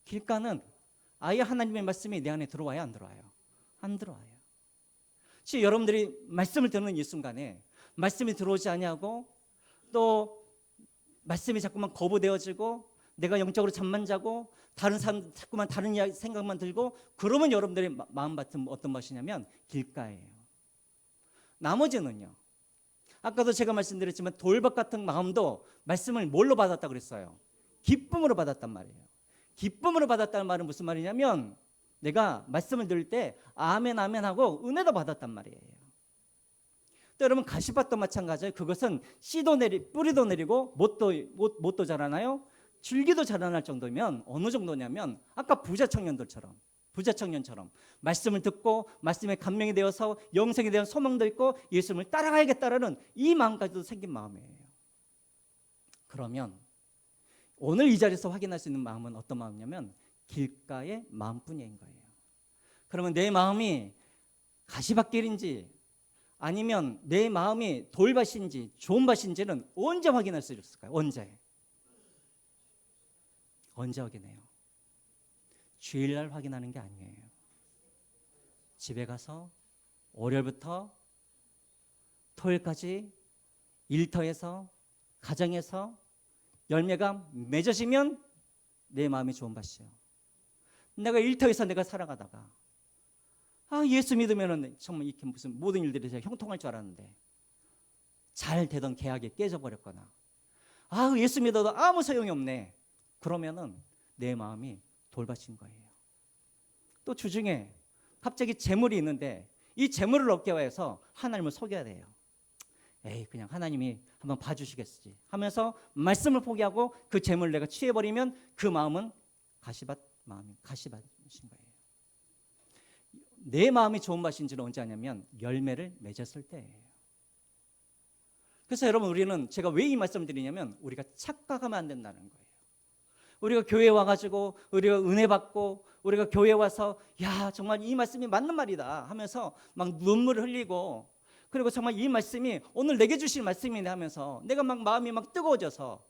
Speaker 1: 길가는 아예 하나님의 말씀이 내 안에 들어와요, 안 들어와요? 안 들어와요. 지금 여러분들이 말씀을 듣는 이 순간에 말씀이 들어오지 아니하고 또 말씀이 자꾸만 거부되어지고 내가 영적으로 잠만 자고 다른 사람 자꾸만 다른 이야기 생각만 들고 그러면 여러분들의 마음밭은 어떤 밭이냐면 길가예요. 나머지는요. 아까도 제가 말씀드렸지만 돌밭 같은 마음도 말씀을 뭘로 받았다 그랬어요? 기쁨으로 받았단 말이에요. 기쁨으로 받았다는 말은 무슨 말이냐면 내가 말씀을 들을 때 아멘 아멘 하고 은혜도 받았단 말이에요. 또 여러분 가시밭도 마찬가지예요. 그것은 씨도 뿌리도 내리고 못도 자라나요? 줄기도 자라날 정도면 어느 정도냐면 아까 부자 청년처럼 말씀을 듣고 말씀에 감명이 되어서 영생에 대한 소망도 있고 예수님을 따라가야겠다라는 이 마음까지도 생긴 마음이에요. 그러면 오늘 이 자리에서 확인할 수 있는 마음은 어떤 마음이냐면 길가의 마음뿐인 거예요. 그러면 내 마음이 가시밭길인지 아니면 내 마음이 돌밭인지 좋은 밭인지는 언제 확인할 수 있을까요? 언제 확인해요? 주일날 확인하는 게 아니에요. 집에 가서 월요일부터 토요일까지 일터에서 가정에서 열매가 맺어지면 내 마음이 좋은 밭이에요. 내가 일터에서 내가 살아가다가 예수 믿으면 정말 이렇게 무슨 모든 일들이 제가 형통할 줄 알았는데 잘 되던 계약이 깨져버렸거나 예수 믿어도 아무 소용이 없네. 그러면은 내 마음이 돌밭인 거예요. 또 주중에 갑자기 재물이 있는데 이 재물을 얻기 위해서 하나님을 속여야 돼요. 그냥 하나님이 한번 봐주시겠지 하면서 말씀을 포기하고 그 재물을 내가 취해버리면 그 마음은 가시밭인 거예요. 내 마음이 좋은 밭인지는 언제 하냐면 열매를 맺었을 때예요. 그래서 여러분 우리는 제가 왜 이 말씀을 드리냐면 우리가 착각하면 안 된다는 거예요. 우리가 교회에 와가지고 우리가 은혜 받고 우리가 교회에 와서 정말 이 말씀이 맞는 말이다 하면서 막 눈물을 흘리고 그리고 정말 이 말씀이 오늘 내게 주신 말씀이네 하면서 내가 막 마음이 막 뜨거워져서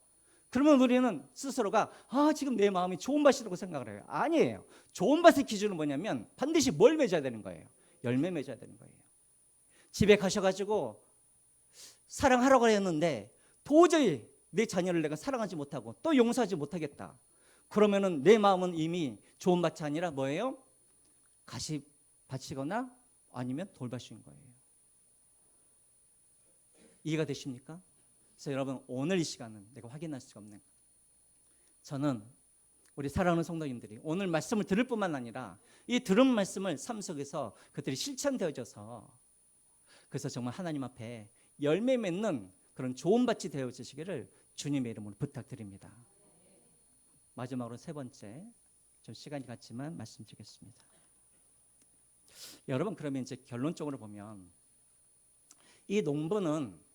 Speaker 1: 그러면 우리는 스스로가 지금 내 마음이 좋은 밭이라고 생각을 해요. 아니에요. 좋은 밭의 기준은 뭐냐면 반드시 뭘 맺어야 되는 거예요? 열매 맺어야 되는 거예요. 집에 가셔가지고 사랑하라고 했는데 도저히 내 자녀를 내가 사랑하지 못하고 또 용서하지 못하겠다. 그러면은 내 마음은 이미 좋은 밭이 아니라 뭐예요? 가시밭이거나 아니면 돌밭인 거예요. 이해가 되십니까? 그래서 여러분 오늘 이 시간은 내가 확인할 수가 없는 거예요. 저는 우리 사랑하는 성도님들이 오늘 말씀을 들을 뿐만 아니라 이 들은 말씀을 삶 속에서 그들이 실천되어져서 그래서 정말 하나님 앞에 열매 맺는 그런 좋은 밭이 되어지시기를 주님의 이름으로 부탁드립니다. 마지막으로 세 번째 좀 시간이 갔지만 말씀드리겠습니다. 여러분 그러면 이제 결론적으로 보면 이 농부는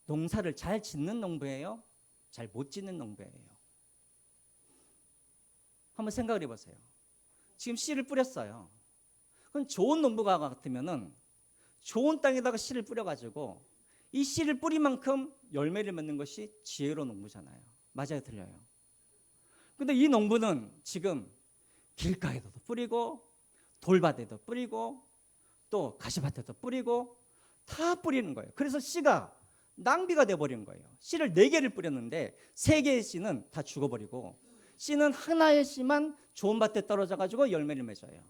Speaker 1: 농사를 잘 짓는 농부예요? 잘 못 짓는 농부예요? 한번 생각을 해보세요. 지금 씨를 뿌렸어요. 그럼 좋은 농부가 같으면은 좋은 땅에다가 씨를 뿌려가지고 이 씨를 뿌린 만큼 열매를 맺는 것이 지혜로 농부잖아요. 맞아요, 틀려요? 근데 이 농부는 지금 길가에도 뿌리고 돌밭에도 뿌리고 또 가시밭에도 뿌리고 다 뿌리는 거예요. 그래서 씨가 낭비가 돼버린 거예요. 씨를 4개를 뿌렸는데 3개의 씨는 다 죽어버리고 씨는 하나의 씨만 좋은 밭에 떨어져가지고 열매를 맺어요.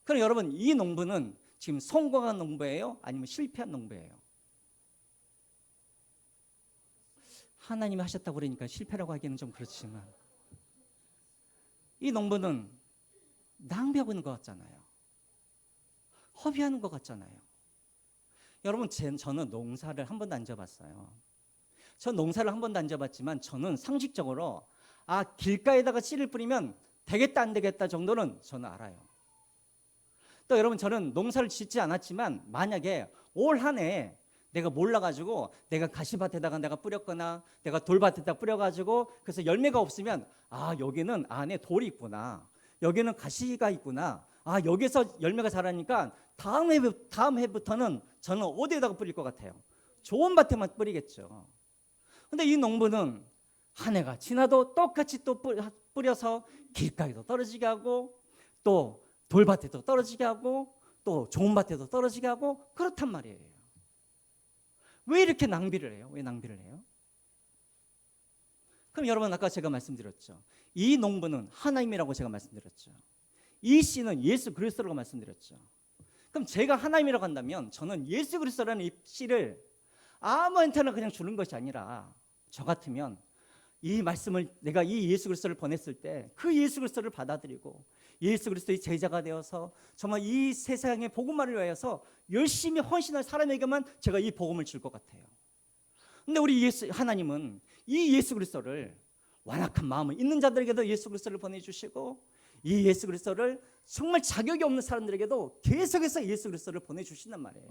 Speaker 1: 그럼 여러분, 이 농부는 지금 성공한 농부예요? 아니면 실패한 농부예요? 하나님이 하셨다고 그러니까 실패라고 하기는 좀 그렇지만 이 농부는 낭비하고 있는 것 같잖아요. 허비하는 것 같잖아요. 여러분, 저는 농사를 한 번도 안 져봤어요. 전 농사를 한 번도 안 져봤지만 저는 상식적으로 길가에다가 씨를 뿌리면 되겠다 안 되겠다 정도는 저는 알아요. 또 여러분, 저는 농사를 짓지 않았지만 만약에 올 한 해 내가 몰라가지고 내가 가시밭에다가 내가 뿌렸거나 내가 돌밭에다 뿌려가지고 그래서 열매가 없으면 여기는 안에 돌이 있구나, 여기는 가시가 있구나, 여기서 열매가 자라니까 다음 해부터는 저는 어디에다가 뿌릴 것 같아요? 좋은 밭에만 뿌리겠죠. 근데 이 농부는 한 해가 지나도 똑같이 또 뿌려서 길가에도 떨어지게 하고 또 돌밭에도 떨어지게 하고 또 좋은 밭에도 떨어지게 하고 그렇단 말이에요. 왜 이렇게 낭비를 해요? 왜 낭비를 해요? 그럼 여러분, 아까 제가 말씀드렸죠. 이 농부는 하나님이라고 제가 말씀드렸죠. 이 씨는 예수 그리스도라고 말씀드렸죠. 그럼 제가 하나님이라고 한다면 저는 예수 그리스도라는 이 씨를 아무한테나 그냥 주는 것이 아니라 저 같으면 이 말씀을 내가 이 예수 그리스도를 보냈을 때 그 예수 그리스도를 받아들이고 예수 그리스도의 제자가 되어서 정말 이 세상의 복음만을 위하여서 열심히 헌신할 사람에게만 제가 이 복음을 줄 것 같아요. 근데 우리 하나님은 이 예수 그리스도를 완악한 마음을 있는 자들에게도 예수 그리스도를 보내주시고 이 예수 그리스도를 정말 자격이 없는 사람들에게도 계속해서 예수 그리스도를 보내주신단 말이에요.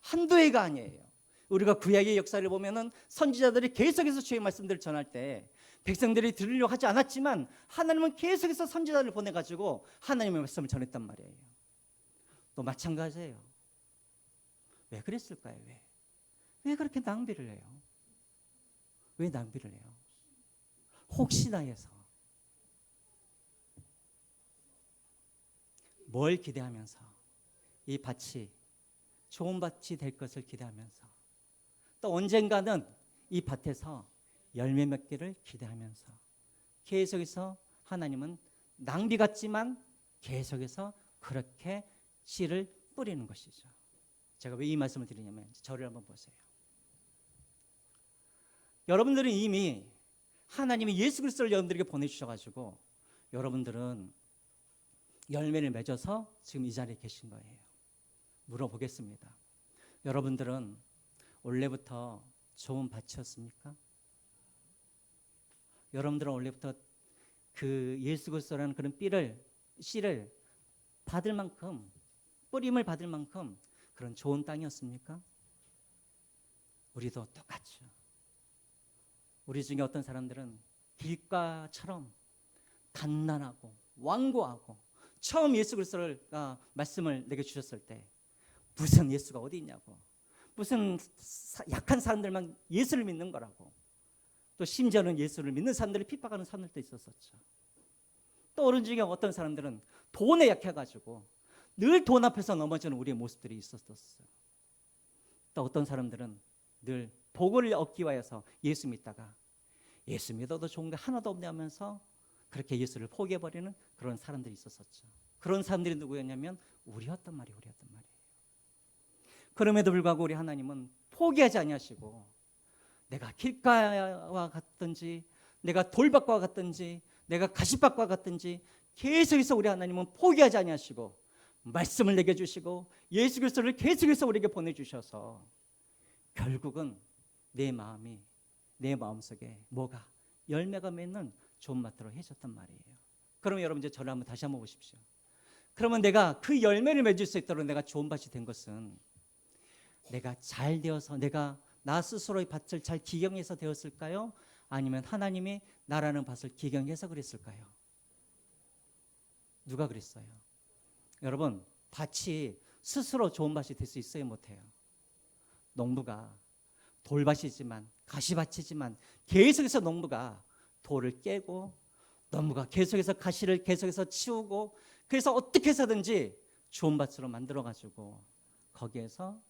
Speaker 1: 한두 해가 아니에요. 우리가 구약의 역사를 보면은 선지자들이 계속해서 주의 말씀들을 전할 때 백성들이 들으려고 하지 않았지만 하나님은 계속해서 선지자를 보내가지고 하나님의 말씀을 전했단 말이에요. 또 마찬가지예요. 왜 그랬을까요? 왜 그렇게 낭비를 해요? 왜 낭비를 해요? 혹시나 해서. 뭘 기대하면서? 이 밭이 좋은 밭이 될 것을 기대하면서 또 언젠가는 이 밭에서 열매 맺기를 기대하면서 계속해서 하나님은 낭비 같지만 계속해서 그렇게 씨를 뿌리는 것이죠. 제가 왜 이 말씀을 드리냐면 저를 한번 보세요. 여러분들은 이미 하나님이 예수 그리스도를 여러분들에게 보내주셔가지고 여러분들은 열매를 맺어서 지금 이 자리에 계신 거예요. 물어보겠습니다. 여러분들은 원래부터 좋은 밭이었습니까? 여러분들은 원래부터 그 예수 그리스도라는 그런 씨를 받을 만큼, 뿌림을 받을 만큼 그런 좋은 땅이었습니까? 우리도 똑같죠. 우리 중에 어떤 사람들은 길가처럼 단단하고 완고하고 처음 예수 그리스도가 말씀을 내게 주셨을 때 무슨 예수가 어디 있냐고, 무슨 약한 사람들만 예수를 믿는 거라고, 또 심지어는 예수를 믿는 사람들을 핍박하는 사람들도 있었었죠. 또 어른 중에 어떤 사람들은 돈에 약해가지고 늘 돈 앞에서 넘어지는 우리의 모습들이 있었었어요. 또 어떤 사람들은 늘 복을 얻기 위해서 예수 믿다가 예수 믿어도 좋은 게 하나도 없네 하면서 그렇게 예수를 포기해버리는 그런 사람들이 있었었죠. 그런 사람들이 누구였냐면 우리였단 말이에요. 그럼에도 불구하고 우리 하나님은 포기하지 아니하시고 내가 길가와 같든지 내가 돌밭과 같든지 내가 가시밭과 같든지 계속해서 우리 하나님은 포기하지 아니하시고 말씀을 내게 주시고 예수 그리스도를 계속해서 우리에게 보내주셔서 결국은 내 마음속에 뭐가 열매가 맺는 좋은 밭으로 해줬단 말이에요. 그러면 여러분 이제 저를 다시 한번 보십시오. 그러면 내가 그 열매를 맺을 수 있도록 내가 좋은 밭이 된 것은 내가 잘 되어서 내가 나 스스로의 밭을 잘 기경해서 되었을까요? 아니면 하나님이 나라는 밭을 기경해서 그랬을까요? 누가 그랬어요? 여러분, 밭이 스스로 좋은 밭이 될 수 있어요, 못해요? 농부가 돌밭이지만 가시밭이지만 계속해서 농부가 돌을 깨고 농부가 계속해서 가시를 계속해서 치우고 그래서 어떻게 해서든지 좋은 밭으로 만들어가지고 거기에서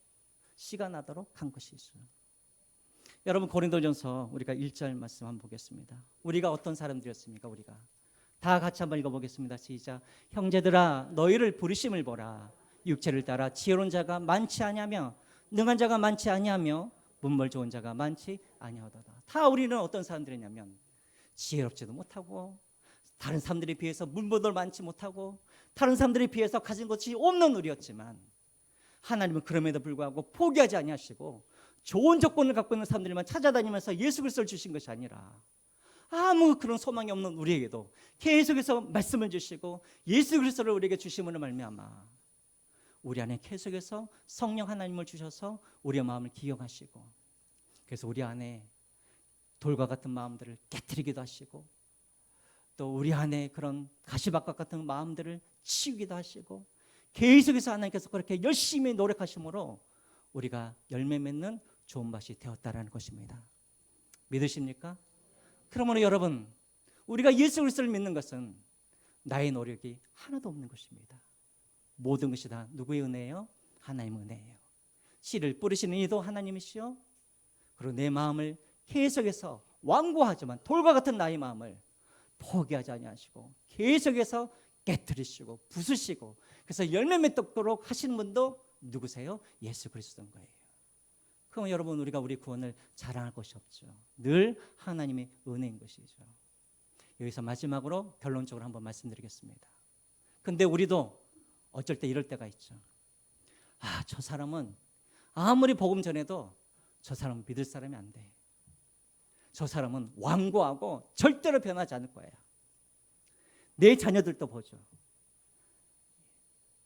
Speaker 1: 씨가 나도록 한 것이 있어요. 여러분 고린도전서 우리가 1절 말씀 한번 보겠습니다. 우리가 어떤 사람들이었습니까? 우리가 다 같이 한번 읽어보겠습니다. 시작. 형제들아 너희를 부르심을 보라. 육체를 따라 지혜로운 자가 많지 아니하며 능한 자가 많지 아니하며 문벌 좋은 자가 많지 아니하도다. 다 우리는 어떤 사람들이냐면 지혜롭지도 못하고 다른 사람들에 비해서 문벌도 많지 못하고 다른 사람들에 비해서 가진 것이 없는 우리였지만 하나님은 그럼에도 불구하고 포기하지 아니하시고 좋은 조건을 갖고 있는 사람들만 찾아다니면서 예수 그리스도를 주신 것이 아니라 아무 그런 소망이 없는 우리에게도 계속해서 말씀을 주시고 예수 그리스도를 우리에게 주심으로 말미암아 우리 안에 계속해서 성령 하나님을 주셔서 우리의 마음을 기억하시고 그래서 우리 안에 돌과 같은 마음들을 깨트리기도 하시고 또 우리 안에 그런 가시밭과 같은 마음들을 치우기도 하시고 계속해서 하나님께서 그렇게 열심히 노력하심으로 우리가 열매 맺는 좋은 밭이 되었다라는 것입니다. 믿으십니까? 그러므로 여러분 우리가 예수 그리스도를 믿는 것은 나의 노력이 하나도 없는 것입니다. 모든 것이 다 누구의 은혜예요? 하나님의 은혜예요. 씨를 뿌리시는 이도 하나님이시요 그리고 내 마음을 계속해서 완고하지만 돌과 같은 나의 마음을 포기하지 아니하시고 계속해서 깨뜨리시고 부수시고 그래서 열매 맺도록 하시는 분도 누구세요? 예수 그리스도인 거예요. 그럼 여러분 우리가 우리 구원을 자랑할 것이 없죠. 늘 하나님의 은혜인 것이죠. 여기서 마지막으로 결론적으로 한번 말씀드리겠습니다. 근데 우리도 어쩔 때 이럴 때가 있죠. 저 사람은 아무리 복음 전해도 저 사람은 믿을 사람이 안 돼. 저 사람은 완고하고 절대로 변하지 않을 거예요. 내 자녀들도 보죠.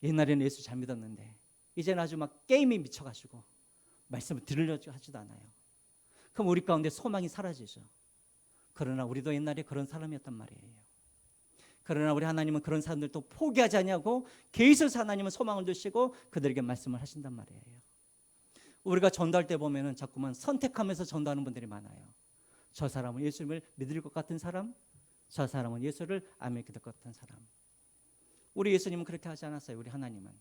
Speaker 1: 옛날에는 예수 잘 믿었는데 이제는 아주 막 게임에 미쳐가지고 말씀을 들으려고 하지도 않아요. 그럼 우리 가운데 소망이 사라지죠. 그러나 우리도 옛날에 그런 사람이었단 말이에요. 그러나 우리 하나님은 그런 사람들도 포기하지 않냐고 계속해서 하나님은 소망을 두시고 그들에게 말씀을 하신단 말이에요. 우리가 전도할 때 보면은 자꾸만 선택하면서 전도하는 분들이 많아요. 저 사람은 예수님을 믿을 것 같은 사람, 저 사람은 예수를 안 믿을 것 같은 사람. 우리 예수님은 그렇게 하지 않았어요. 우리 하나님은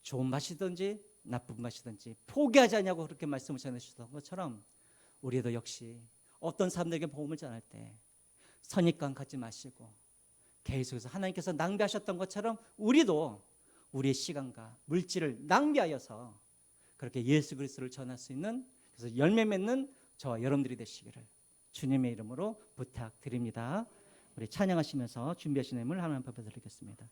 Speaker 1: 좋은 맛이든지 나쁜 맛이든지 포기하지 않냐고 그렇게 말씀을 전해주셨던 것처럼 우리도 역시 어떤 사람들에게 복음을 전할 때 선입관 갖지 마시고 계속해서 하나님께서 낭비하셨던 것처럼 우리도 우리의 시간과 물질을 낭비하여서 그렇게 예수 그리스도를 전할 수 있는 그래서 열매 맺는 저와 여러분들이 되시기를 주님의 이름으로 부탁드립니다. 우리 찬양하시면서 준비하신 예물 하나님 앞에 드리겠습니다.